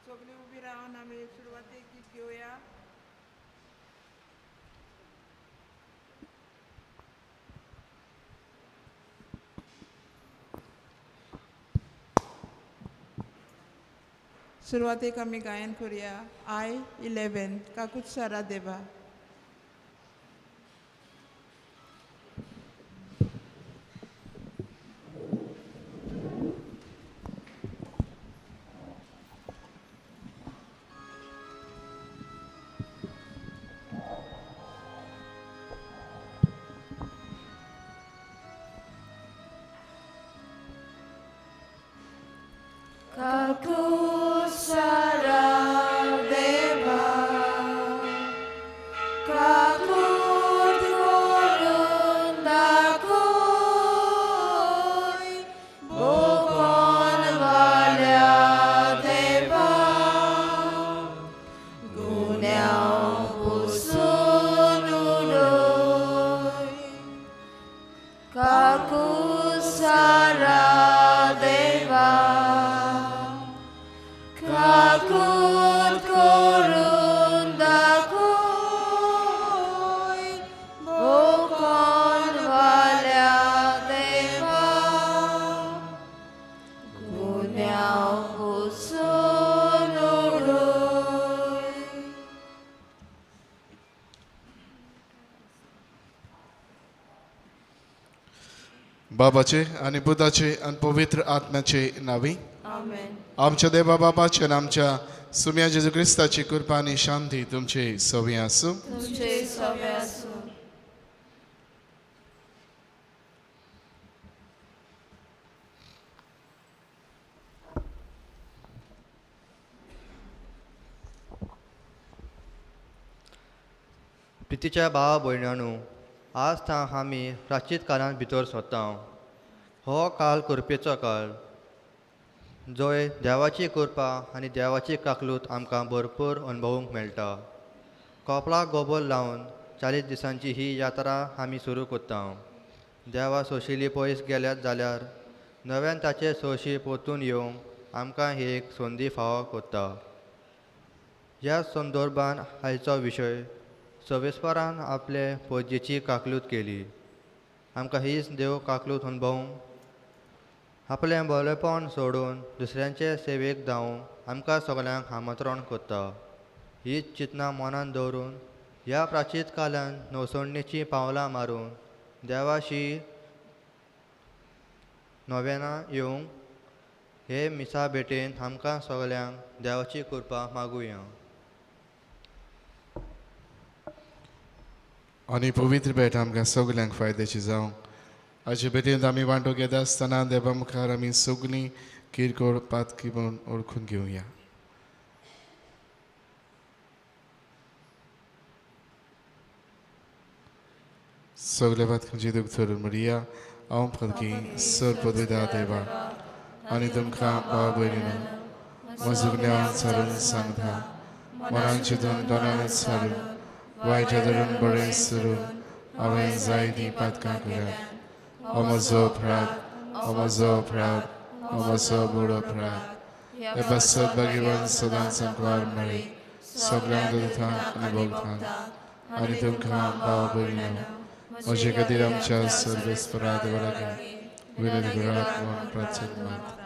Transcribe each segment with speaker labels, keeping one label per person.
Speaker 1: सगळी उभी राहून आम्ही सुरुवातीक गीत घेऊया. सुरुवातीक आम्ही गायन करूया. I-11 काकूच सारा देवा.
Speaker 2: बाबाचे आणि बुधाचे आणि पवित्र आत्म्याचे नावी.
Speaker 1: आमेन.
Speaker 2: आमच्या देवा बाबाचे आणि आमच्या सुम्या जेजू ख्रिस्ताची कृपा आणि शांती तुमचे सवी असो.
Speaker 1: तुमचे सवे असो.
Speaker 3: प्रितीच्या भावा भयणांनो, आज आमी प्राचीत काळांत भितर सोदता. हो काळ कृपेचो काळ, जंय देवाची कृपा आनी देवाची काकलूत आमकां भरपूर अणभवूंक मेळटा. कपलाक गोबोल लावन 40 दिसांची ही यात्रा आमी सुरू करता. देवा सोशिली पयस गेल्यात जाल्यार नव्यान ताचे सोशी परतून येवंक आमकां ही एक संदी फावो करता. ह्या संदर्भान आयचो विशय सवेस्परान आपले पोजेची काकलूत केली. आमकां हीच देव काकलूत अणभवूंक आपलें भलेपण सोडून दुसऱ्यांचे सेवेक धांवूंक आमकां सगळ्यांक आमंत्रण करता. हीच चिंतना मनान दवरून ह्या प्राचीत काळांत नवसणणेची पावलां मारून देवाशी नव्याना येवंक हे मिसा भेटेन आमकां सगळ्यांक देवाची कृपा मागुया.
Speaker 2: आणि पवित्र भेट आमकां सगल्यांक फायद्याची जावं. हाचे भेटेंत आमी वांटो घेता आसतना देवा मुखार आमी सगळीं किरकोळ पातकी म्हणून ओळखून घेवया. सगळे पातकांची दूख धरून म्हणया. हांव पदकी सर पदविदा देवा आनी तुमकां भाव भयणीनो म्हजो सारून सांगता. मनान चिंतून दोनांत सारून वायट धरून बरें सरून हांवें जायतीं पातकां केल्यात. हो म्हजो अपराध, हो म्हजो अपराध, हो म्हजो बूड अपराध. हे बसत भाग्यवान सदांच संकवार मेळ्ळी सगळ्यांक दुतांक आनी भोगतांक आनी तुमकां भाव भयणीनो म्हजे खातीर आमच्या सर्वेस्परा देवा लागीं विनंती करात म्हूण प्रार्थना मागता.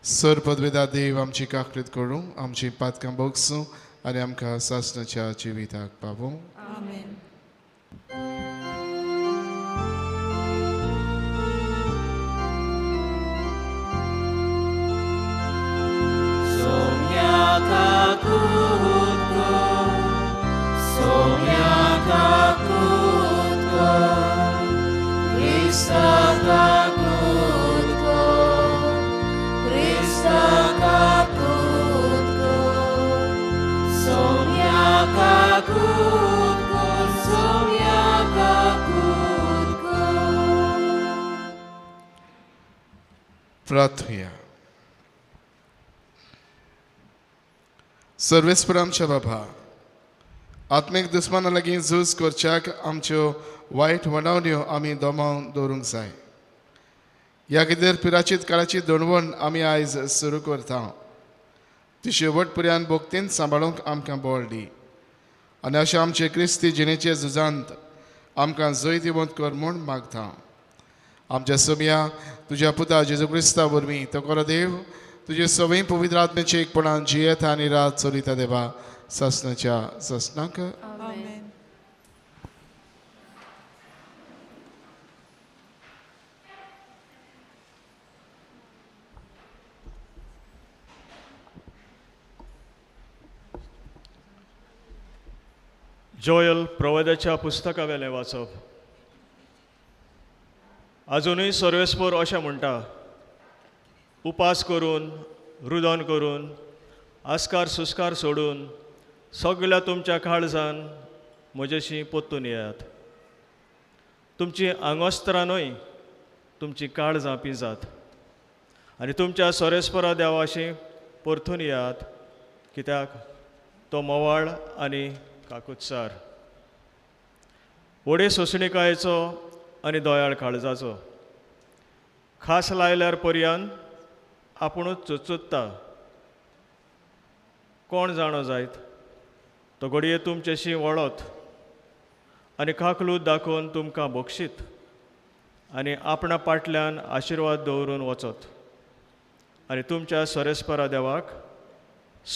Speaker 2: सर पदवेदा देव आमची काकलीत करूं, आमची पातकां भोगसूं आनी आमकां सासणाच्या जिविताक पावूं.
Speaker 1: आमेन.
Speaker 2: प्रार्थया. सर्वेस्पर आमच्या बाबा, आत्मीक दुस्माना लागीं झूज करच्याक आमच्यो वायट वणावण्यो आमी दोमावन दवरूंक जाय. ह्या खातीर पिराचीत काळाची दणवण आमी आयज सुरू करता. ती शेवट पर्यंत भोगतीन सांबाळूंक आमकां बळ दी आनी अशें आमचे क्रिस्ती जिणेचे झुजांत आमकां जैत दिवंत कर म्हूण मागता. आमच्या सगळ्या तुज्या पुता जेजू क्रिस्ता वरवीं तो खरो देव तुजे सवय पवित्र आत्म्याचे एकपणान जियेत आनी रात चलिता देवा ससनाच्या ससनाक.
Speaker 1: आमेन.
Speaker 4: जोयल प्रवदाच्या पुस्तका वेलें वाचप. आजुनूय सर्वेस्पर अशें म्हणटा, उपास करून रुदन करून आस्कार सुस्कार सोडून सगळ्या तुमच्या काळजान म्हजेशी पोत्तून येयात. तुमची आंगोस्त्रांनूय तुमची काळजां पिजात आनी तुमच्या सोरेस्परा देवाशी परतून येयात, कित्याक तो मोवाळ आनी काकुत्सार, व्हडे सोंसणीकायेचो आनी दोयाळ काळजाचो. खास लायल्यार पर्यंत आपुणूच चुचुत्ता. कोण जाणो जायत तो घडये तुमचेशी वळत आनी काकलूत दाखोवन तुमकां बक्षीत आनी आपणा फाटल्यान आशिर्वाद दवरून वचत आनी तुमच्या सोरेस्परा देवाक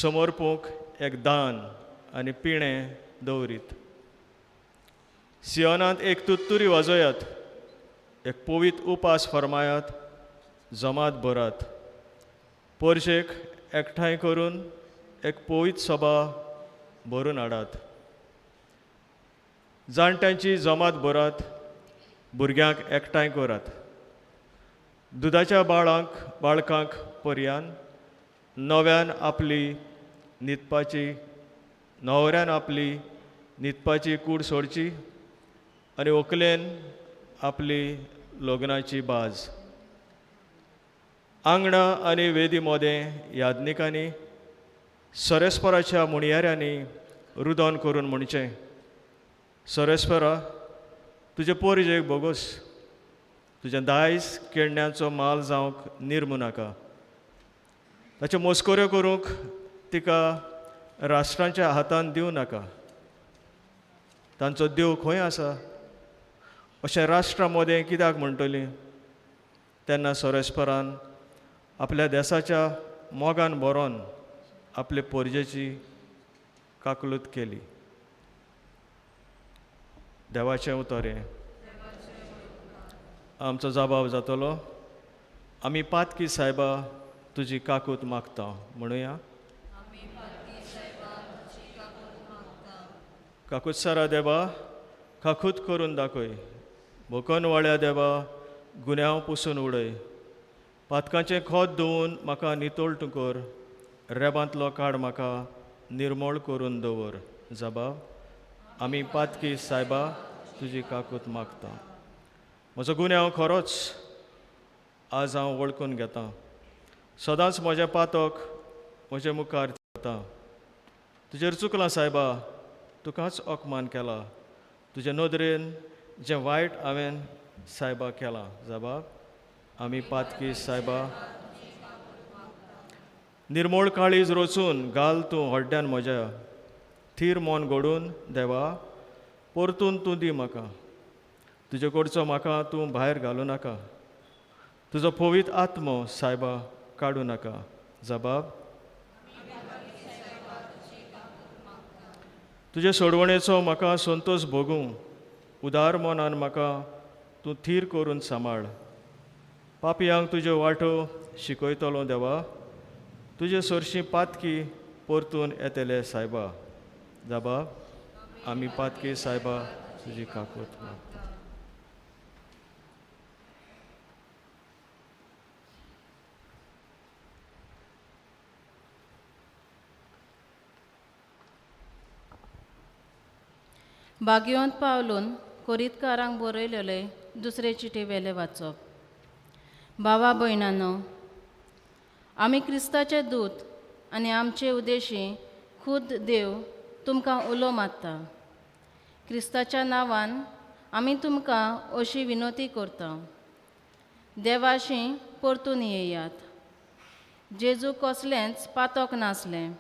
Speaker 4: समर्पूंक एक दान आनी पिणें दवरीत. सियोनांत एक तुत्तुरी वाजोयात, एक पवित्र उपास फरमायात, जमात भरात. पर्शेक एकठांय करून एक पवित्र सभा भरून हाडात. जाणट्यांची जमात भरात, भुरग्यांक एकठांय करात. दुदाच्या बाळकांक पर्यान न्हवऱ्यान आपली न्हिदपाची कूड सोडची आनी व्हंकलेन आपली लग्नाची बाज. आंगणा आनी वेदी मोदें यादनिकांनी सोरेस्पराच्या मुणयाऱ्यांनी रुदन करून म्हणचें, सोरेस्परा, तुजे पोरजेक बोगोस, तुजें दायज केण्यांचो माल जावंक निर्मू नाका. ताच्यो मस्कोऱ्यो करूंक तिका राष्ट्रांच्या हातांत दिवं नाका. तांचो देव खंय आसा अशें राष्ट्रा मोदें कित्याक म्हणटलीं? तेन्ना सोरेस्परान आपल्या देशाच्या मोगान बरोवन आपले पोरजेची काकलूत केली. देवाचें उतोरें. आमचो जबाब जातलो, आमी पातकी सायबा तुजी काकूत मागता म्हणुया. काकुत्सारा देवा, काकूत करून दाखय. भोकनवाळ्या देवा, गुन्यांव पुसून उडय. पातकांचें खोत धुवन म्हाका नितोळ कर. रेबांतलो काड म्हाका निर्मळ करून दवर. जबाब, आमी पातकी सायबा तुजी काकूत मागता. म्हजो गुन्यांव खरोच आज हांव वळखून घेतां. सदांच म्हजें पातक म्हजे मुखार येता. तुजेर चुकलां सायबा, तुकाच अपमान केला. तुजे नदरेन जें वायट हांवें सायबा केलां. जबाब, आमी पातकी सायबा. निर्मळ काळीज रचून घाल तूं हड्ड्यान म्हज्या. थीर मोन घडून देवा परतून तूं दी म्हाका. तुजे कडचो म्हाका तूं भायर घालूं नाका. तुजो पवित्र आत्मो सायबा काडूं नाका. जबाब, तुजे सोडवणेचो म्हाका संतोश भोगूं. उदार मोनान म्हाका तूं थीर करून सांबाळ. पापयांक तुज्यो वाटो शिकयतलो देवा. तुजे सरशी पातकी परतून येतले सायबा. जबाब, आमी पातकी सायबा तुजी काकूत मागता.
Speaker 5: भाग्यवंत पावलून कोरीतकारांक बरयलेले दुसरे चिटे वेले वाचप. भावा भयणांनो, आमी क्रिस्ताचे दूत आनी आमचे उद्देशी खुद देव तुमकां उलो मारता. क्रिस्ताच्या नांवान आमी तुमकां अशी विनोती करता, देवाशी परतून येयात. जेजू कसलेंच पातक नासलें,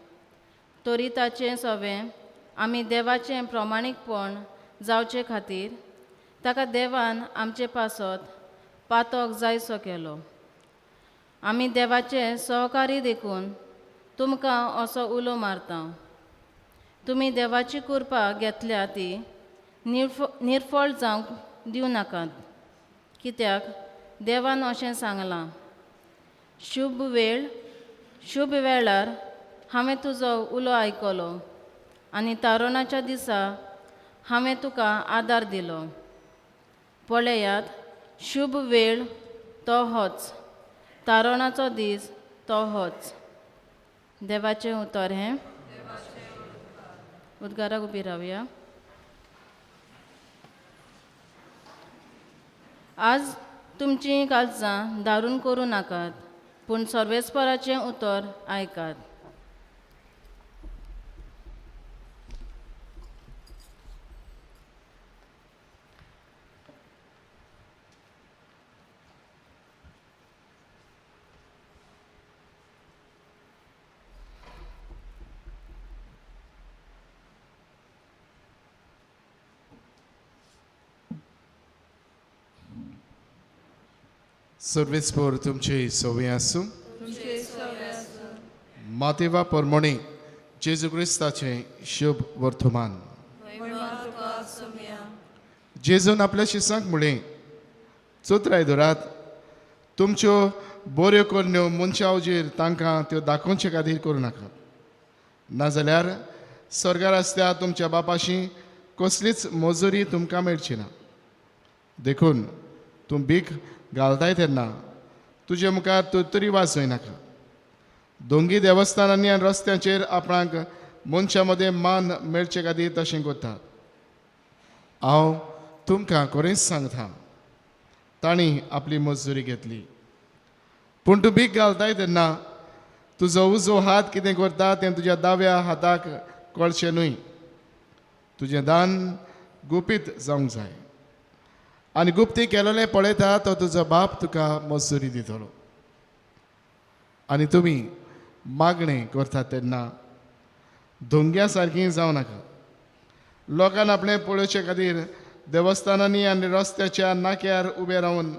Speaker 5: तरी ताचें सवें आमी देवाचें प्रमाणीकपण जावचे खातीर ताका देवान आमचे पासत पातक जायसो केलो. आमी देवाचे सहकारी देखून तुमकां असो उलो मारता. तुमी देवाची कृपा घेतल्या ती निर्फळ जावंक दिवं नाकात, कित्याक देवान अशें सांगलां, शुभ वेळार हांवें तुजो उलो आयकलो आनी तारुणाच्या दिसा हांवें तुका आदार दिलो. पळयात, शुभ वेळ तो होच, तारुणाचो दीस तो होच. देवाचें उतर हें. उद्गाराक उबी रावया. आज तुमचीं काळजां दारून करूं नाकात, पूण सर्वेस्पराचें उतर आयकात.
Speaker 2: सर्वेस्पर तुमचे सवय आसूं. मातेवा परमणे जेजू क्रिस्ताचें शुभ वर्तमान. जेजून आपल्या शिसांक म्हळें, चोत्र आयदोरात तुमच्यो बऱ्यो करण्यो मनशा उजेर तांकां त्यो दाखोवचे खातीर करूं नाका, नाजाल्यार स्वर्गार आसत्या तुमच्या बापाशी कसलीच मजुरी तुमकां मेळची ना. देखून तूं भीक घालताय तेन्ना तुजे मुखार तरी वाज जायनाका. दोंगी देवस्थानांनी आनी रस्त्यांचेर आपणाक मनशा मदें मान मेळचे खातीर तशें करतात. हांव तुमकां खरेंच सांगता, तांणी आपली मजुरी घेतली. पूण तूं भीक घालताय तेन्ना तुजो उजो हात कितें करता तें तुज्या दाव्या हाताक कळचें न्हय. तुजें दान गुपीत जावंक जाय, आनी गुप्ती केलेलें पळयता तो तुजो बाप तुका मजुरी दितलो. आनी तुमी मागणें करतात तेन्ना धोंग्या सारकीं जावं नाका. लोकांक आपलें पळोवचे खातीर देवस्थानांनी आनी रस्त्याच्या नाक्यार उबे रावन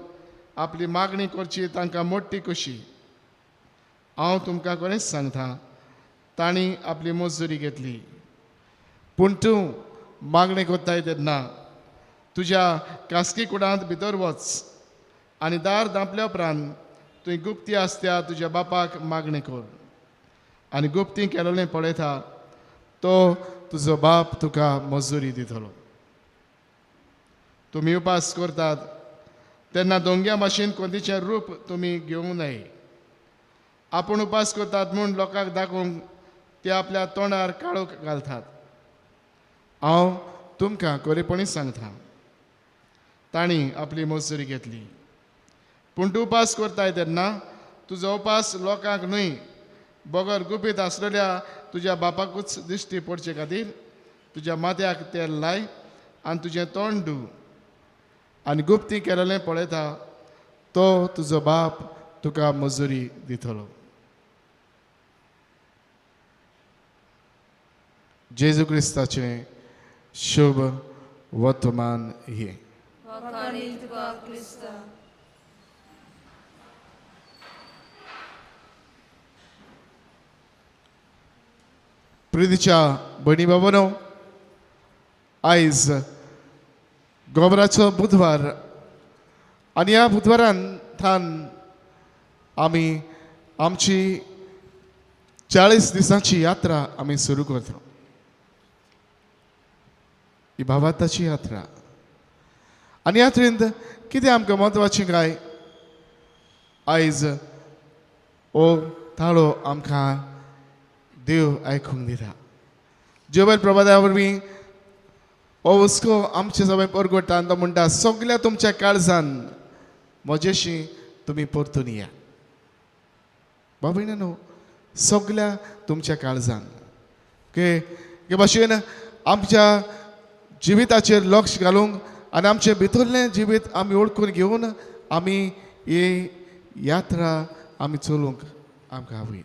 Speaker 2: आपली मागणी करची तांकां मोठी कशी. हांव तुमकां खरेंच सांगता, तांणी आपली मजुरी घेतली. पूण तूं मागणी करताय तेन्ना तुज्या कास्की कुडांत भितर वच आनी दार धांपल्या उपरांत तुवें गुप्ती आसत्या तुज्या बापाक मागणी कर. आनी गुप्ती केलेलें पळयता तो तुजो बाप तुका मजुरी दितलो. तुमी उपास करतात तेन्ना दोंग्या भाशेन कोंतीचें रूप तुमी घेवंक न्हय. आपूण उपास करतात म्हूण लोकांक दाखोवंक ते आपल्या तोंडार काळोख घालतात. हांव तुमकां खरेपणी सांगता, तांणी आपली मजुरी घेतली. पूण तूं उपास करताय तेन्ना तुजो उपास लोकांक न्हय, बगर गुपीत आसलेल्या तुज्या बापाकूच दिश्टी पडचे खातीर तुज्या माथ्याक तेल लाय आनी तुजें तोंड धू. आनी गुप्ती केलेलें पळयता तो तुजो बाप तुका मजुरी दितलो. जेजू क्रिस्ताचें शुभ वर्तमान हें. प्रितीच्या भयणी बाबांनो, आयज गोबराचो बुधवार आनी ह्या बुधवारांतल्यान आमी आमची 40 दिसांची यात्रा आमी सुरू करता. ही भावार्थाची यात्रा. आनी यात्रेंत कितें आमकां म्हत्वाचें काय, आयज हो ताळो आमकां देव आयकूंक दिता. जेवण प्रभाता वरवीं हो हुस्को आमचे सगळे परगोडटा आनी तो म्हणटा, सगल्या तुमच्या काळजान म्हजेशी तुमी परतून या. बाबा सगल्या तुमच्या काळजान के भाशेन आमच्या जिविताचेर लक्ष घालूंक आनी आमचे भितरलें जिवीत आमी ओळखून घेवन आमी ही यात्रा आमी चलोवंक आमकां हवी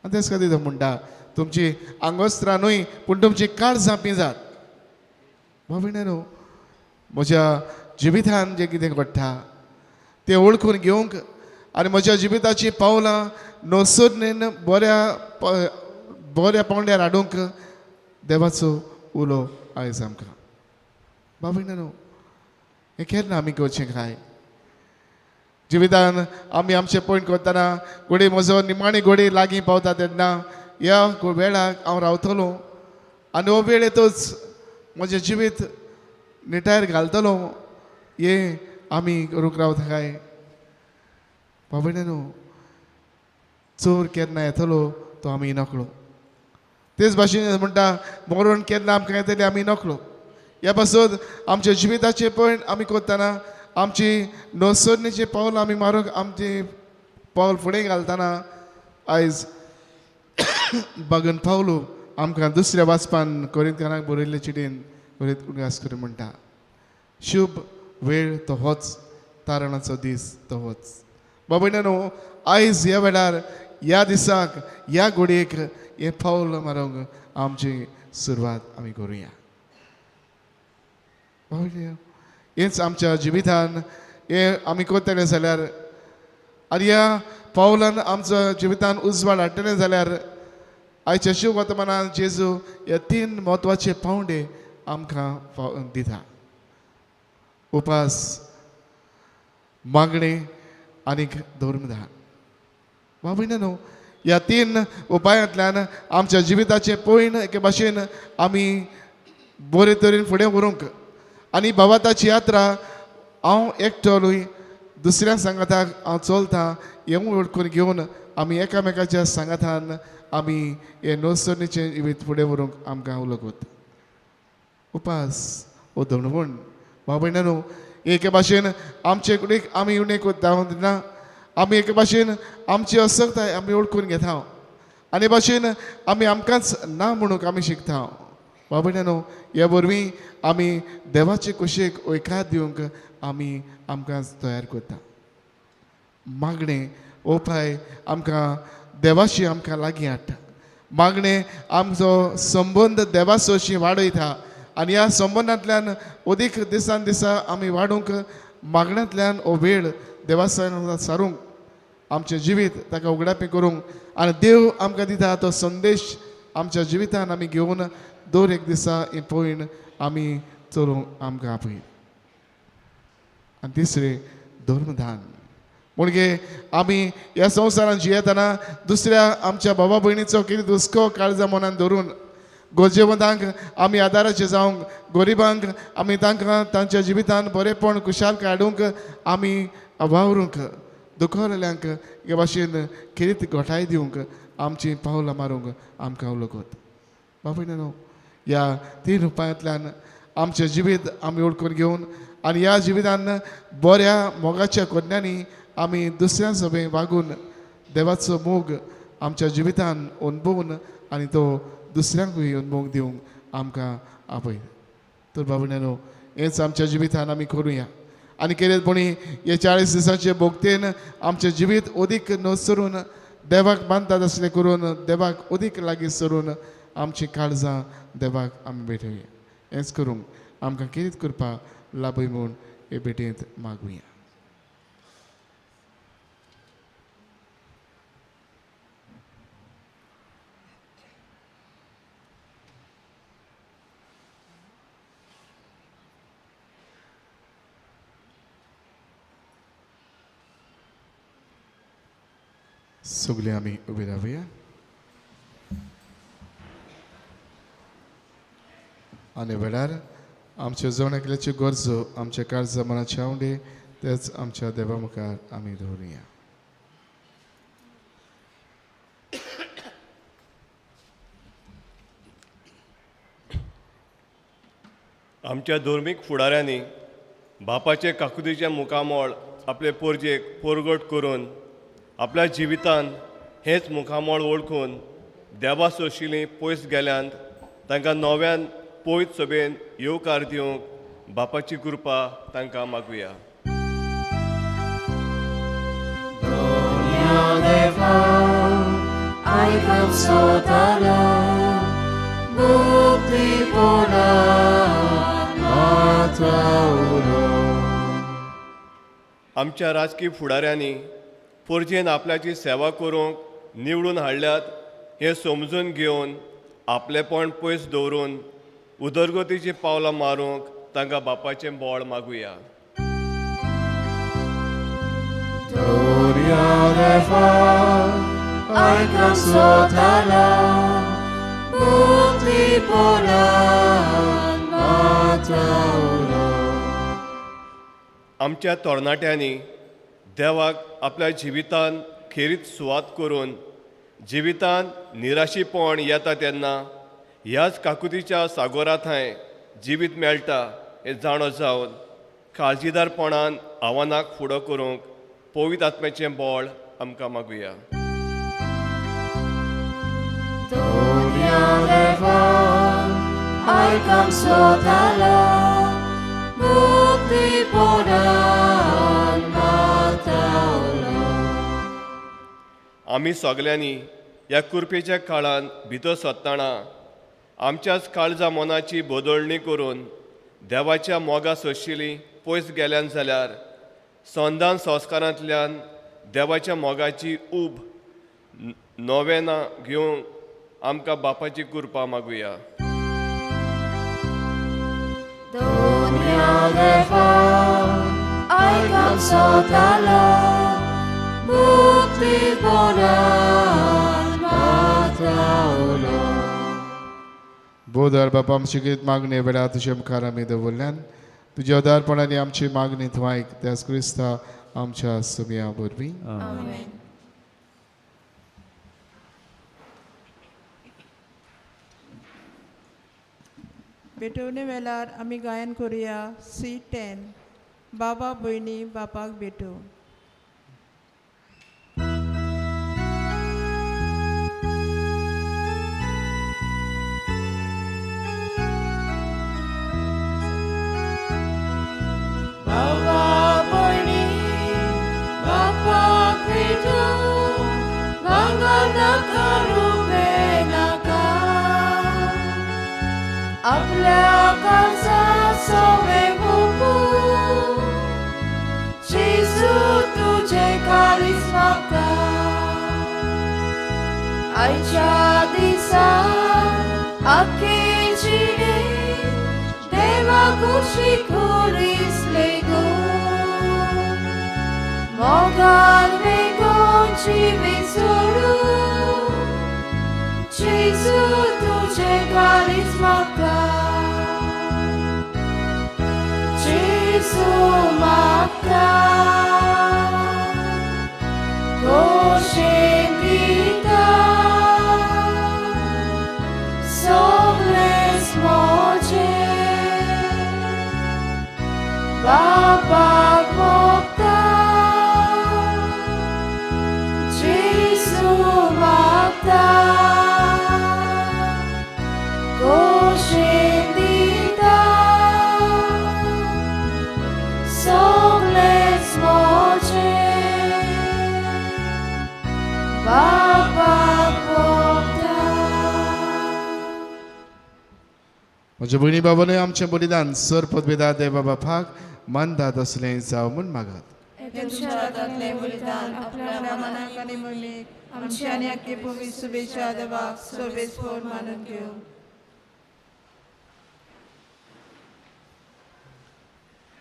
Speaker 2: आनी तेच खातीर तो म्हणटा तुमची आंगोस्त्रां न्हय पूण तुमची काळजां पिंजात. भाविणेनो, म्हज्या जिवितान जें कितें घडटा तें ओळखून घेवंक आनी म्हज्या जिविताची पावलां नोसोदनेन बऱ्या पावंड्यार हाडूंक देवाचो उलो आयज आमकां. भाविणेनो, हें केन्ना आमी करचें काय? जिवितान आमी आमचें पॉयंट करतना घोडी म्हजो निमाणी घोडी लागीं पावता तेन्ना ह्या वेळाक हांव रावतलों आनी हो वेळ येतोच म्हजें जिवीत निटायर घालतलो हें आमी करूंक रावता काय? भाविणेनो, चोर केन्ना येतलो तो आमी नकळो. तेच भाशेन म्हणटा मरण केन्ना आमकां येतलें आमी नकळो. ह्या पासून आमच्या जिविताचें पॉयंट आमी करतना आमची नोसोदणेचें पावल आमी मारूंक आमची पावल फुडें घालतना आयज बागन पावलो आमकां दुसऱ्या वाचपान कोरिंथकारांक बरयल्ले चिडीन उगास करून म्हणटा शुभ वेळ तो होच, तारणाचो दीस तो होच. बाबा आयज ह्या वेळार ह्या दिसाक ह्या घोडयेक हें पावल मारूंक आमची सुरवात आमी करुया. हेंच आमच्या जिवितान हें आमी करतले जाल्यार आनी ह्या पावलान आमच्या जिवितान उजवाड हाडटले जाल्यार आयच्या शुभ वर्तमानान जेजू हे 3 म्हत्वाचे पावंडे आमकां दिता. उपास, मागणे आनीक धर्मदान. बाबा ह्या 3 उपायांतल्यान आमच्या जिविताचें पॉयंट एके भाशेन आमी बरे तरेन फुडें व्हरूंक आनी भावाताची यात्रा हांव एकटोय दुसऱ्या सांगाताक हांव चलतां हें वळखून घेवन आमी एकामेकाच्या सांगातान आमी हे नोसोदणेचें जिवीत फुडें व्हरूंक आमकां उलगत. उपास हो धणवण बाबा एके भाशेन आमचे कुडीक आमी उणेक धांवन दिना आमी एके भाशेन आमची असक्ताय आमी ओळखून घेता आनी भाशेन आमी आमकांच ना म्हणूंक आमी शिकता. बाबा ह्या वरवीं आमी देवाचे कुशेक ओयकात दिवंक आमी आमकांच तयार करता. मागणे उपाय आमकां देवाशी आमकां लागीं हाडटा. मागणे आमचो संबंद देवाचोशी वाडयता आनी ह्या संबंदांतल्यान अदीक दिसान दिसा आमी वाडूंक मागण्यांतल्यान हो वेळ देवासान सारूंक आमचें जिवीत ताका उगडापी करूंक आनी देव आमकां दिता तो संदेश आमच्या जिवितान आमी घेवन दर एक दिसा हें पॉयंट आमी चलोवंक आमकां आपय. आनी तिसरें धर्मदान म्हणजे आमी ह्या संवसारान जियेतना दुसऱ्या आमच्या भावा भयणीचो कितें दुस्को काळजा मनान धरून गरजेवंतांक आमी आदाराचे जावंक गरिबांक आमी तांकां तांच्या जिवितान बरेपण खुशालकाय हाडूंक आमी वावरूंक दुखवलेल्यांक हे भाशेन किरीत घोटाय दिवंक आमची पावलां मारूंक आमकां उलगत. बाबा ह्या 3 उपायांतल्यान आमचें जिवीत आमी ओळखून घेवन आनी ह्या जिवितान बऱ्या मोगाच्या कोन्यांनी आमी दुसऱ्यां सभेन वागून देवाचो मोग आमच्या जिवितान अणभवून आनी तो दुसऱ्यांकूय अणभवूंक दिवंक आमकां आपय. तर बाबा हेंच आमच्या जिवितान आमी करुया आनी कितेंपणी हे 40 दिसांचे भोगतेन आमचें जिवीत अदीक नसरून देवाक बांदतात असलें करून देवाक अदीक लागीं सरून आमची काळजां देवाक आमी भेटोवया. हेंच करूंक आमकां कितें करपाक लाभय म्हूण हे भेटेंत मागुया. सगळे आमी उबे रावया. आनी वेळार आमच्यो जण एकल्याच्यो गरजो आमच्या काळजा मनाचे आवडे तेच आमच्या देवा मुखार आमी दवरुया.
Speaker 6: आमच्या धर्मीक फुडाऱ्यांनी बापाचे काकुदीचे मुखामोळ आपले पोरजेक पोरगोट करून आपल्या जिवितान हेच मुखामोळ ओळखून देवाचो शिली पयस गेल्यांत तांकां नव्यान पयत सभेन येवकार दिवंक बापाची कृपा तांकां मागुया.
Speaker 7: देवा
Speaker 2: come sotalo mukti pona mataulo.
Speaker 6: आमच्या राजकीय फुडाऱ्यांनी पोरजेन आपल्याची सेवा करूंक निवडून हाडल्यात हे समजून घेवन आपलेपण पयस दवरून उदरगतीची पावलां मारूंक तांकां बापाचें बोळ मागुया.
Speaker 2: I come sotalo mukti pona mataulo.
Speaker 6: आमच्या तरणाट्यांनी देवाक आपल्या जिवितान खेरीत सुवात करून जिवितान निराशीपण येता तेन्ना ह्याच काकुतीच्या सागोरा थंय जिवीत मेळटा हे जाणो जावन काळजीदारपणान आव्हानाक फुडो करूंक पवित्र आत्म्याचें बोळ आमकां मागुया.
Speaker 2: I come sotalo mukti pona mataulo.
Speaker 6: आमी सगल्यांनी ह्या कुरपेच्या काळान भितर सरतना आमच्याच काळजा मनाची बदलणी करून देवाच्या मोगा सोशिली पयस गेल्यान जाल्यार संदान संस्कारांतल्यान देवाच्या मोगाची उब नवेना घेवंक आमकां बापाची कृपा मागुया.
Speaker 2: I come sotalo mukti pona mataulo.
Speaker 7: बोधार बापा आमची गीत मागणी वेळा तुझ्या मुखार आमी दवरल्यान तुझ्या उदारपणाने आमची मागणी तूं आयक. त्याच क्रिस्ता आमच्या सुमया वरवीं.
Speaker 5: आमेन.
Speaker 1: भेटवणे वेळार आमी गायन करुया C10 बाबा भयणी बापाक भेटो.
Speaker 2: आपल्या काळजा सोवे बुकू जेजू तुझे काळीज मागता. आयच्या दिसा आख्खे जिणे देवा खुशी खुरीसले गो मोगान वेगोन जिवीत सोडू जेजू तुझे काळीज मागता. जेजू मागता गोशेन दिता सगळेच मोजे बापाक मोगता. जेजू मागता गोशेन दिता सगळेच मोजे बापाक मोगता.
Speaker 7: म्हज्या भयणी बाबांनी आमचें बलिदान सर पदवेदार देवा बापाक मानतात असलें जावं म्हूण मागात.
Speaker 1: तुमच्या हातांतले बलिदान आपल्या मनाक आनी मनीक आमची आनी आख्खे भुमी शुभेच्छा देवाक सर्वेस्पर मानून घेवं.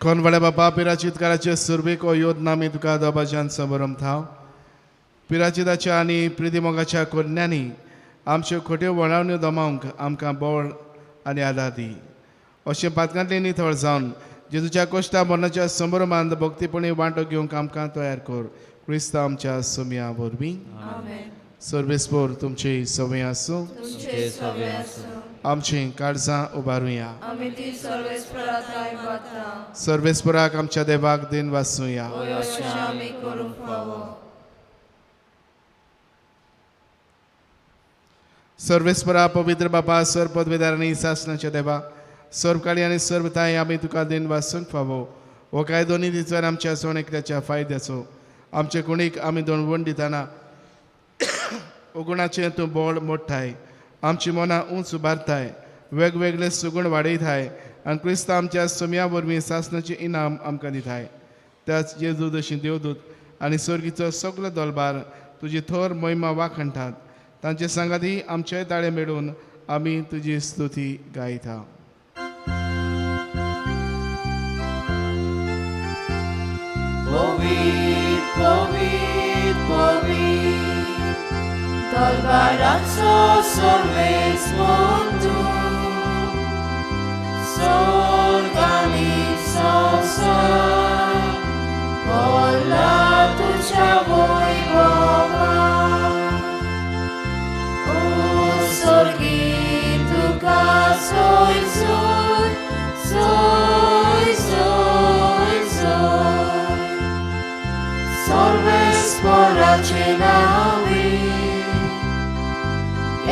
Speaker 7: कोण वड्या बापा पिराचितकाराचे सुरवेक ओ योजना आमी तुका दोबाज्यान समोरम थाव. पिराचिताच्या आनी प्रिदिमोगाच्या कन्यांनी आमच्यो खोट्यो वळावण्यो दमावंक आमकां बोळ आनी आदार दी. अशें पातकांतले नितळ जावन जेजूच्या कोश्टा मरणाच्या समोरमांत भक्तीपणी वांटो घेवंक आमकां तयार कर. क्रिस्ता आमच्या सुमया वरवीं. सर्वेस्पर तुमची सवय आसूं. आमची काळजां उबारुया. सर्वेस्पराक आमच्या देवाक दिन वाचुया. सर्वेस्परा पवित्र बापा सर पदवेदारांनी सासणाच्या देवा सर्वकाळी आनी सर्वताय आमी तुका दिन वाचूंक फावो. हो काय दोनी दिसांनी आमच्या सोण एकल्याच्या फायद्याचो आमचे कोणीक आमी दोन वण दिताना उगुणाचें तूं बोळ मोडटाय आमची मनां उंच उबारताय वेगवेगळे सुगूण वाडयताय आनी क्रिस्त आमच्या सोम्या वरवीं सासणाचें इनाम आमकां दिताय त्याच जेजू जशी देवदूत आनी सर्गीचो सगलो दोलबार तुजी थोर मोहिमा वाखणटात तांचे सांगाती आमचेय ताळे मेळून आमी तुजी स्तुती गायता.
Speaker 1: Povit, povit, povit, dolbaranzo solves mondum, s'organizza olla tuccia voi bova, o sorgit tu caso il sol, sol, sol, sol. Solves porace navi,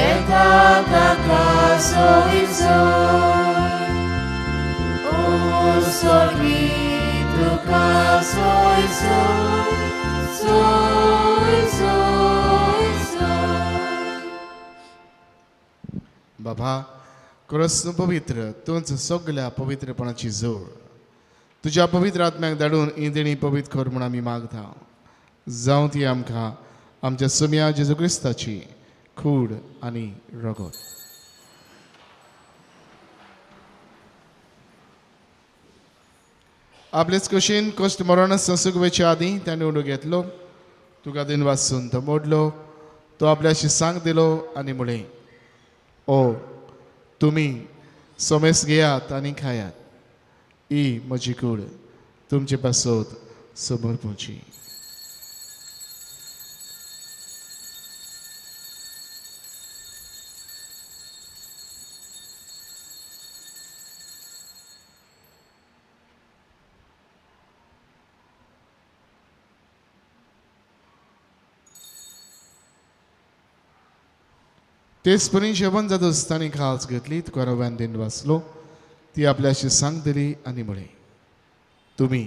Speaker 1: et ad acaso il sol, o sorgit caso il sol, sol, sol, sol.
Speaker 7: बाबा कृष्ण पवित्र तूंच सगल्या पवित्रपणाची जोड तुज्या पवित्र आत्म्याक धाडून ही देणी पवित्र कर म्हूण आमी मागता जावं ती आमकां आमच्या सोम्या जेजू क्रिस्ताची खूड आनी रगत. आपलेच कुशीन कश्ट मरण संसुगवेच्या आदीं ताणें उडो घेतलो तुका दिन वाचून तो मोडलो तो आपल्याशी सांग दिलो आनी म्हळें ओ तुमी सोमेस घेयात आनी खायात ही म्हजी कूड तुमचे पासत समर्पूची. तेचपणी जेवण जातच तांणी खास घेतली तुका रव्यान दिन वाचलो ती आपल्याशी सांग दिली आनी म्हळें तुमी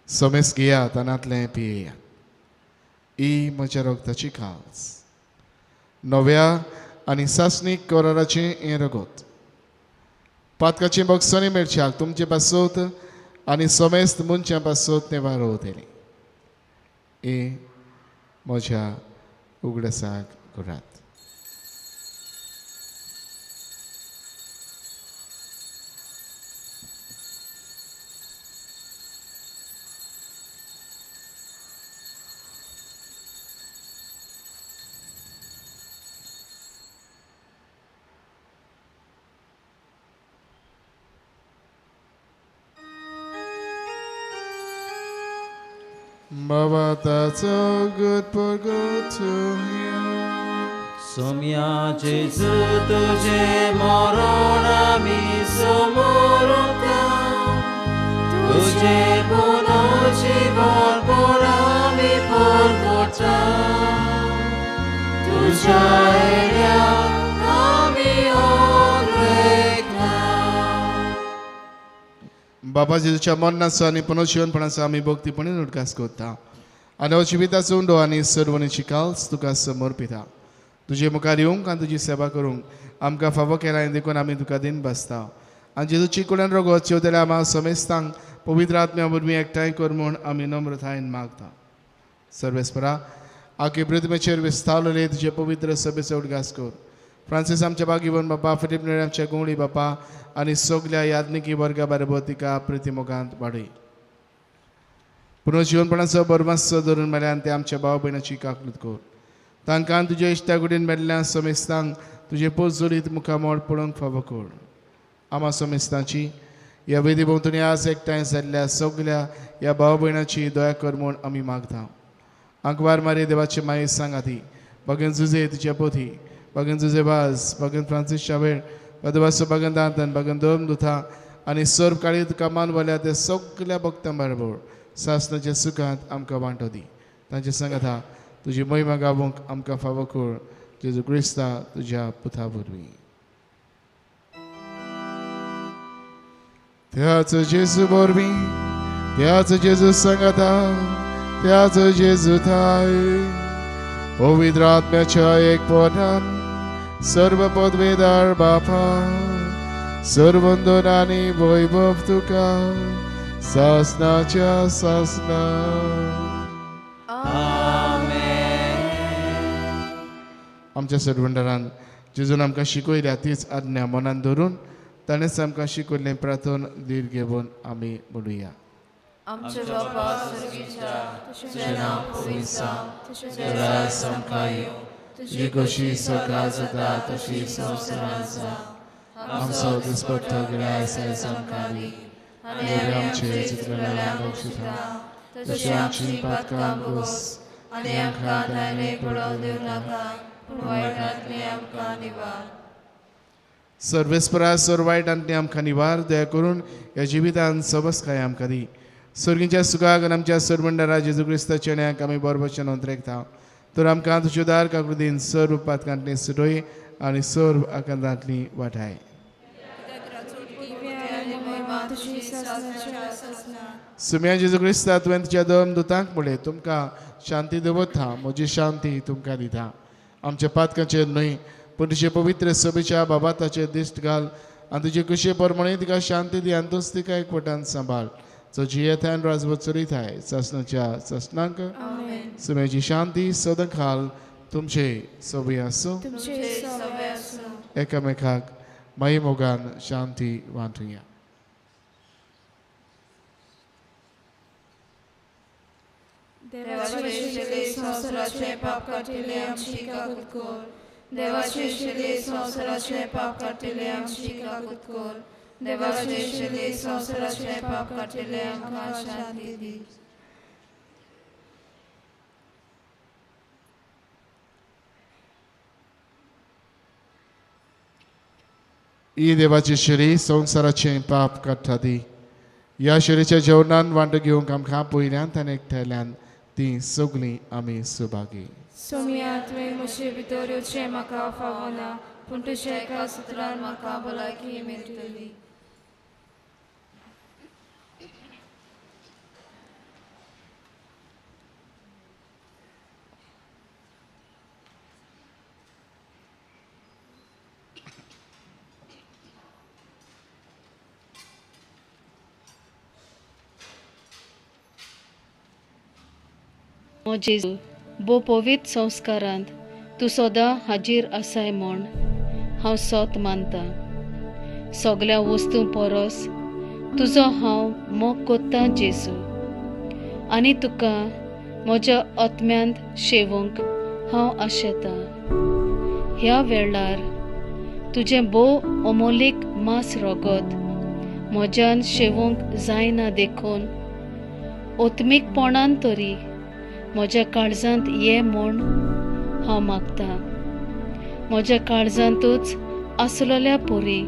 Speaker 7: सोमेस घेयात आनातलें पियेयात ही म्हज्या रगताची खास नव्या आनी सासणीक कराराचें हें रगत पातकाची बॉक्सांनी मेळच्याक तुमचे पासत आनी सोमेस्त मनशां पासत तें वारोवतलें हे म्हज्या उगडासाक करात. Baba, that's so good for good to hear.
Speaker 8: Saumya जेजू तुझे मरण आमी समोरता तुझे पुनर्जीवन पर आमी परगटा तुझ्या येण्याक आमी ऑग्रेखला.
Speaker 7: बाबा जेजूच्या मरणाचो आनी पुनर्जीवनपणाचो आमी भक्तीपणीन उडकास करता आनी जिविताचो उंडो आनी सर्वणीची काल्स तुका समर्पिता. तुजे मुखार येवंक आनी तुजी सेवा करूंक आमकां फावो केला आनी देखून आमी तुका दिन बसता आनी जेजूची कुळान रगत चेवतल्या आम्हा समेस्तांक पवित्र आत्म्या वरवीं एकठांय कर म्हूण आमी नम्रतायेन मागता. सर्वेस्परा आखे पृथ्वीचेर विस्तारलेले तुजे पवित्र सभेचो उडगास कर. फ्रांसीस आमच्या बागीवन बापा फिलिप नेडे आमच्या गोंगळी बापा आनी सगल्या यादनिकी वर्गा बरोबर तिका प्रितीमोगांत वाडय. पुनर्जीवनपणाचो बरमास्सो धरून मेळ्यान ते आमच्या भाव भयणाची काकलूत कर. तांकां तुज्या इश्टा कुडीन मेळिल्ल्या समेस्तांक तुजे पोस जोडीत मुखामोळ पळोवंक फावो कर. आम्हा समेस्तांची ह्या वेदी भोंवतणी आज एकठांय जाल्ल्या सगल्या ह्या भाव भयणाची दया कर म्हूण आमी मागता. आंकवार मारी देवाचे माये सांगाती भगन जुजे तुज्या पोथी भगन जुजे वाज भगन फ्रांसीस शावेळ पदवासो भगन दांतन भगन दोम दुथा आनी सर्व काळीत कामान वाल्या ते सगल्या भक्तां बरोबर सासणाच्या सुखांत आमकां वांटो दी. तांचे सांगाता तुजी महिमा गावूंक आमकां फावो कर जेजू क्रिस्ता तुज्या पुता वरवीं. त्याच जेजू वरवीं त्याच जेजू सांगाता त्याच जेजू थाय पवित्र आत्म्याच्या एकपणान सर्व पदवेदार बापा सर्व वंदन आनी वैभव तुका सासनाच्या सासना. आमच्या सर्वंडरान जेजून आमकां शिकयल्या तीच आज्ञा मनान धरून ताणेंच आमकां शिकयल्लें प्रार्थन धीर घेवन आमी म्हणुया.
Speaker 1: आमचे बापा स्वर्गीच्या तुझें नांव पवित्र जावं, तुझें राज आमकां येवं, तुजी कशी सकाळ जाता तशी संवसारांत जावं. आमचो दिसपट्टो गिराय आयज आमकां दी आनी आमचे चित्रकलांक बक्षिता तशी आमची पातकां घोस आनी आमकां दायने पडोवन दिवं नाका पूण वायटांतली आमकां निवार.
Speaker 7: सर्वेस्परा सर्वायटांतली आमकां निवार दया करून ह्या जिवितांत सबस काय आमकां दी. स्वर्गीच्या सुखाक आनी आमच्या सर्वंडरा जेजू क्रिस्ताच्या चेड्याक आमी बरोबरच्यान अंतरेकता तर आमकां तुज्यो दार काकुदीन सर्व पातकांतली सुटोय आनी सर्व आकांतांतली वाटाय. सुम्या जेजू क्रिस्ता तुवें तुज्या दोन दुतांक म्हणलें तुमकां शांती दवरता म्हजी शांती तुमकां दिता. आमच्या पातकांचेर न्हय पूण तुजे पवित्र सभेच्या बाबाताचेर दिश्ट घाल आनी तुजे कुशे परमणे तिका शांती दी आनी तूंच तिका एकवटान सांबाळ जो जियेताय राजवट चलयताय सासनाच्या सासनांक सुम्याची शांती सदांकाल तुमचे सभे आसूं. एकामेकाक माई मोगान शांती वांटुया.
Speaker 1: देवाचे शेले संवसाराचे पाप काटिले आमची काकूत कर. देवाचे शेले संवसाराचे पाप काटिले आमची काकूत कर. देवाचे शेले संवसाराचे पाप काटिले आमकां शांती दी.
Speaker 7: ही देवाची शरी संवसाराचे पाप काडटा ती. ह्या शरीच्या जेवणान वांटो घेवंक आमकां पयल्यांत आनी एकठांयल्यान ती सगळीं आमी सुभागी.
Speaker 1: सोम्या तुवें म्हजे भितर येवचें म्हाका फावना पूण तुज्या एका सुत्रान म्हाका भलायकी मेळटली.
Speaker 9: ओ जेजू बो पवित्र संस्कारांत तूं सदां हाजीर आसाय म्हूण हांव सोत मानता. सगळ्या वस्तू परस तुजो हांव मोग कोत्ता जेजू आनी तुका म्हज्या आत्म्यांत शेवूंक हांव आशेता. ह्या वेळार तुजें भोव अमोलीक मास रोगत म्हज्यान शेवूंक जायना देखून ओत्मीकपणान तरी म्हज्या काळजांत ये म्हूण हांव मागतां. म्हज्या काळजांतूच आसलेल्या पोरी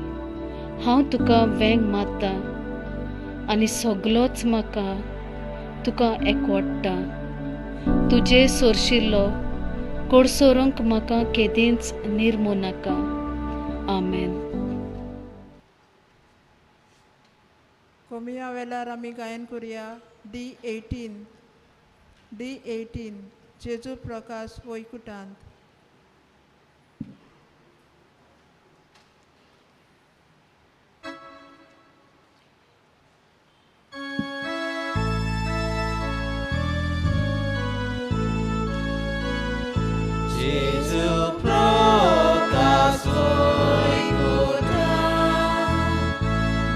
Speaker 9: हांव तुका वेंग मारता आनी सगलोच म्हाका तुका एकवटता. तुजे सोरशिल्लो कोडसोरूंक म्हाका केदींच निर्मू नाका. आमेन.
Speaker 10: कोमिया वेळार आमी गायन करुया D18 जेजू प्रकाश वैकुटांत.
Speaker 8: जेजू प्रकाश वैकुटांत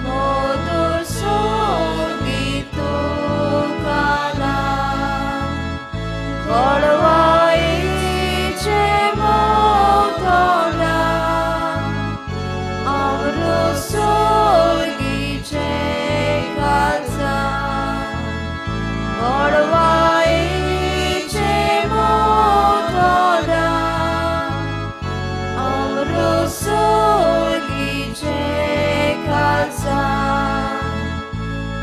Speaker 1: मोदूर सोर्गी तुकाला कडवाईचे मोतोला अमृत सोर्गीचे काळजा कडवाईचे मोतोला अमृत सोर्गीचे काळजा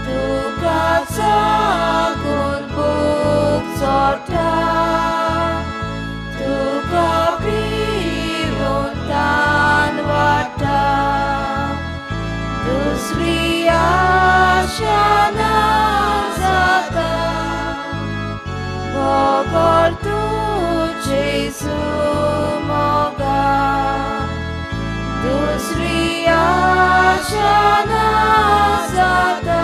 Speaker 1: तुकाचा गुणबूक चोटा तुका पिरून तान वाटा दुसरी आशा ना जाता भोगोर तुझे जेजू मोगा दुसरी आशा ना जाता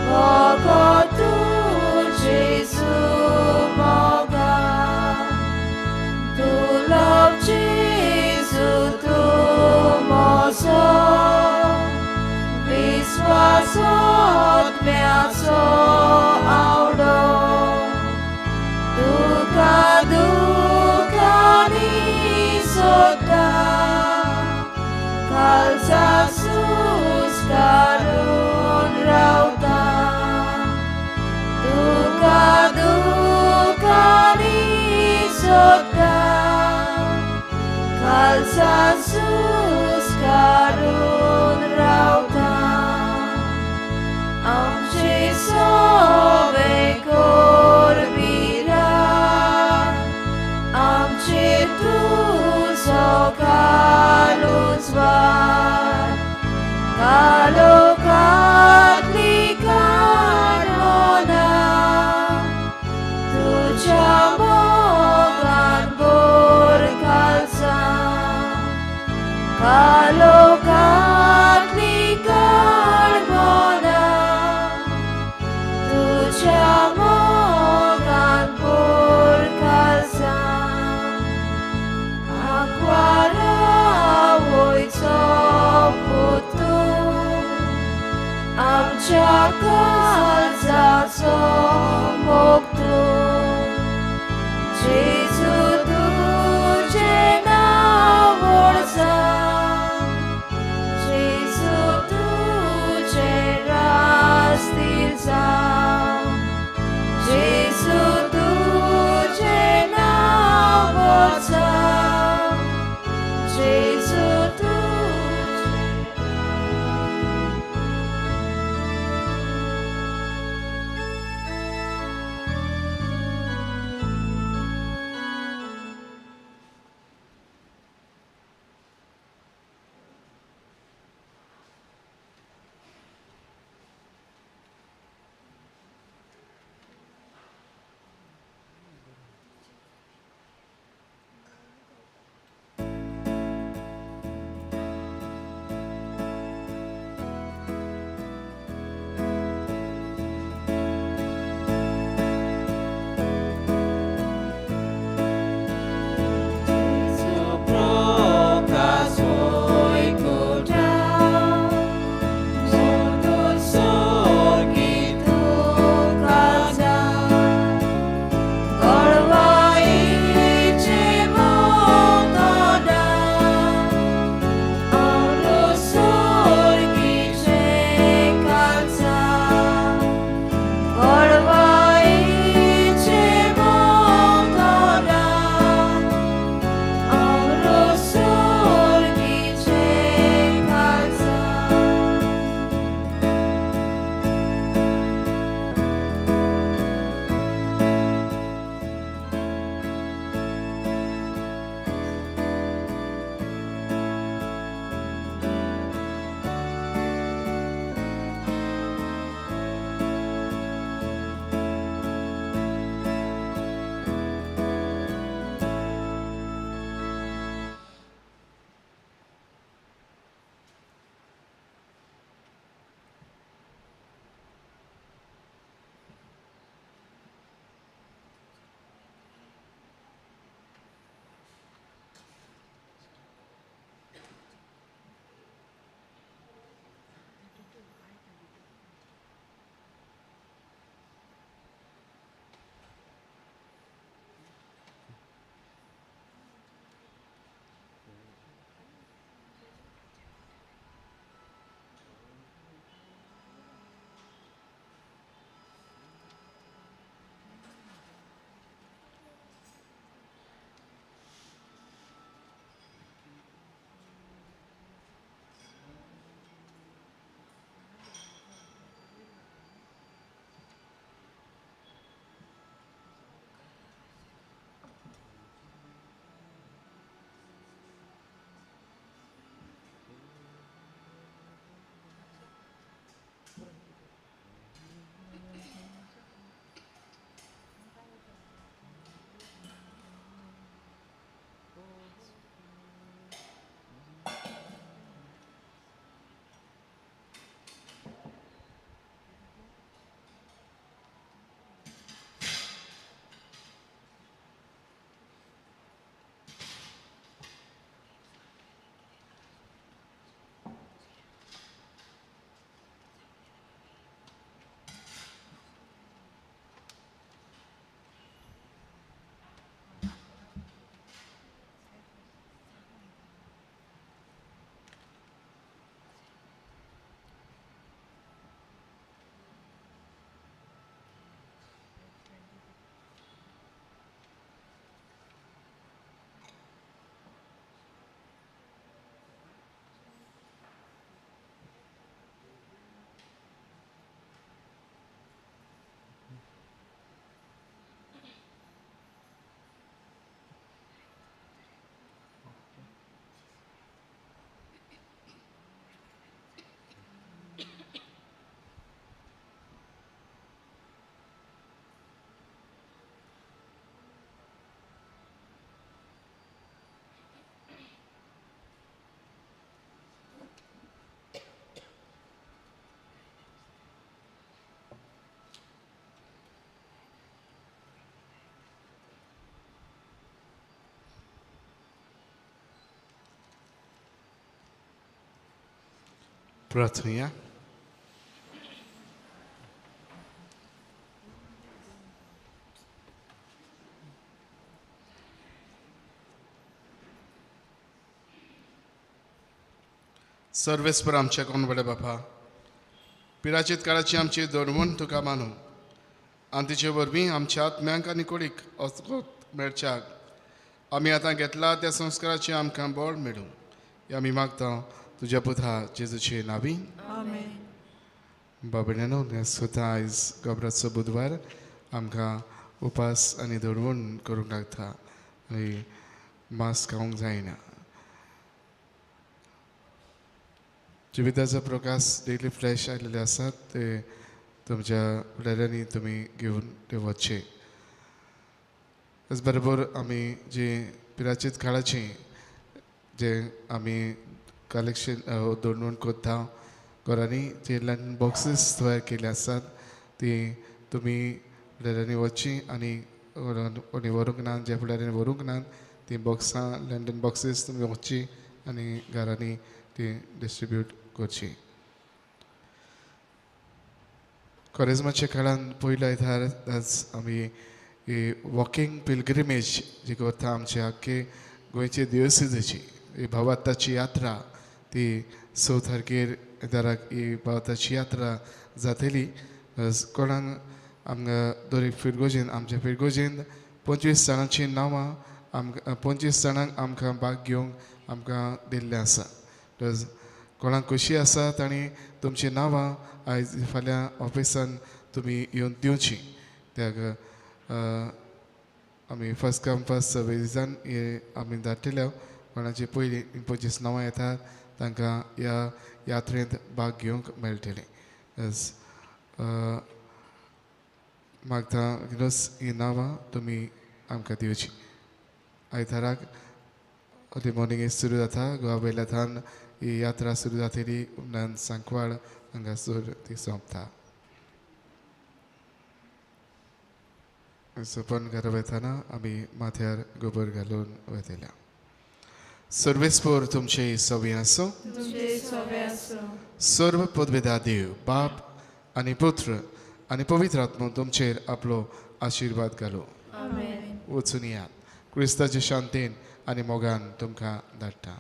Speaker 1: भोगो तू जेजू मोगा तू लव जेजू तू मोसो विश्वासोत म्याचो आवडो तुका दुखानी सोदा खालसा सुस्कारून रावता तुका दुखानी सोदा खालसा सुस्कारून रावता आमचे सोवे कोरबीरा आमचे तुझो कालूच वार कालोखातली काडोना तुझ्या मोगान बोर खालसा कालोखातली काडोना तुझ्या मोगान बोर खालसा आग्वारा वयचो पुतू आमच्या काळजाचो मोगतू जेजू तुजें नांव व्हडसा जेजू तुजें रास स्थिर जावं जेजू तुजें नांव व्हडसा जेजू तुजें
Speaker 7: प्रार्थूया. सर्वेस्पर आमच्या कोण बापा, पिराचीत काळाची आमची दोडवण तुका मानू आनी तिचे वरवीं आमच्या आत्म्यांक आनी कोडीक वचत मेळच्याक आमी आतां घेतला त्या संस्काराची आमकां बळ मेळूं हें आमी मागता तुज्या पुता जेजूचे नांवी. बाबड्यानो स्वता आयज गोबराचो बुधवार आमकां उपास आनी दोडवण करूंक लागता आनी मांस खावंक जायना. जिविताचो प्रकाश डेली फ्लॅश आयिल्ले आसात ते तुमच्या फुडाऱ्यांनी तुमी घेवन ते वचचे. त्याच बरोबर आमी जी पिराचीत काळाची जे आमी कलेक्शन दोडवण करता घरांनी जे लंच बॉक्सीस तयार केले आसात ती तुमी फुडाऱ्यांनी वचची आनी कोणी व्हरूंक ना जे फुडाऱ्यांनी व्हरूंक ना ती बॉक्सां लंडन बॉक्सीस तुमी वचची आनी घरांनी ती डिस्ट्रिब्यूट करची. कॉरिजमाच्या काळान पयल्या आयतार आमी ही वॉकिंग पिलग्रिमेज जी करता आमच्या आख्खे गोंयचे दिवसिदेची ही भावार्थाची यात्रा ती 6 तारखेर दाराक ही भावार्थाची यात्रा जातली. कोणाक आमकां दोरी फिरगोजेन आमच्या फिरगोजेन 25 जाणांची नांवां आमकां 25 जाणांक आमकां भाग घेवंक आमकां दिल्लें आसा. कोणाक खोशी आसा तांणी तुमची नांवां आयज फाल्यां ऑफिसान तुमी येवन दिवची. त्याक आमी फर्स्ट कम फर्स्ट सर्विसान हे आमी धाडटले. कोणाची पयली 25 नांवां येतात तांकां ह्या यात्रेंत भाग घेवंक मेळटलें. मागता ही नांवां तुमी आमकां दिवची. आयताराक अर्ली मॉर्निंग सुरू जाता. गोवा वेल्याथान ही यात्रा सुरू जातली. उपरांत सांकवाळ हांगासर ती सोंपता. सोंपोन घरा वयताना आमी माथ्यार गोबर घालून वयतल्या. सर्वेस्पोर तुमचे सवी आसूं. सर्व पदवेदा देव बाप आनी पुत्र आनी पवित्र आत्मो तुमचेर आपलो आशिर्वाद घालूं. वचून यात. क्रिस्ताचे शांतेन आनी मोगान तुमकां धाडटा.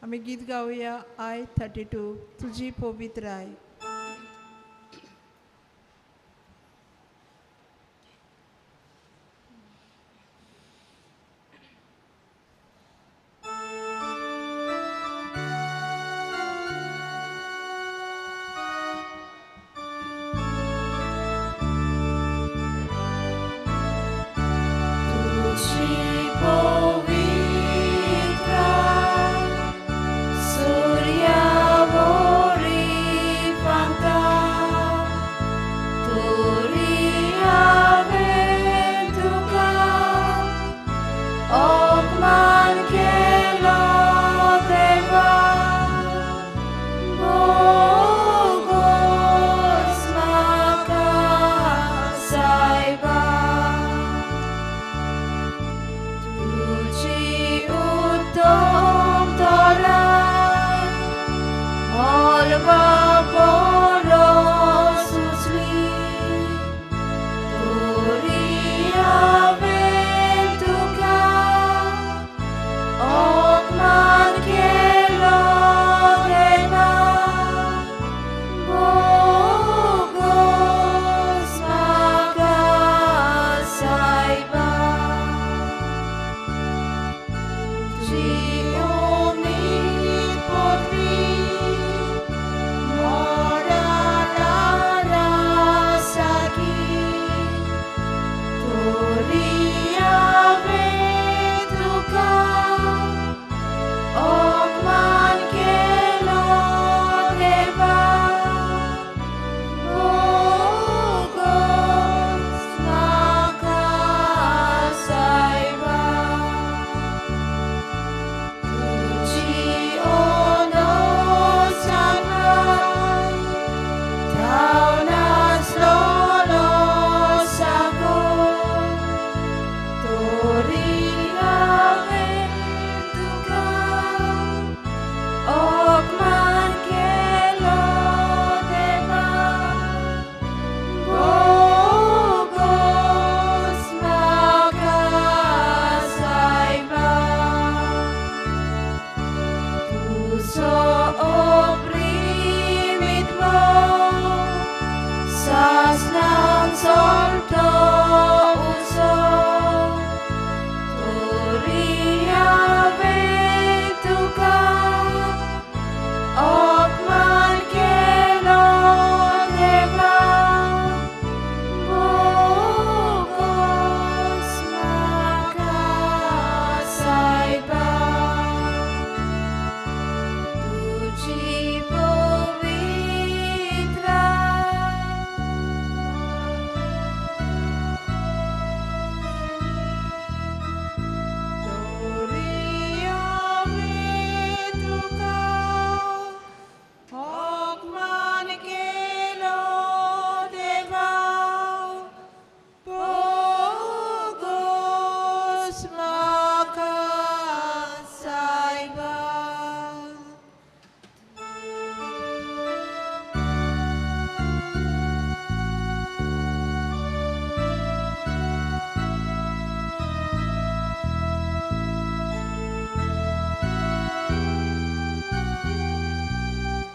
Speaker 10: आमी गीत गावया I-32 तुजी पवित्र आय.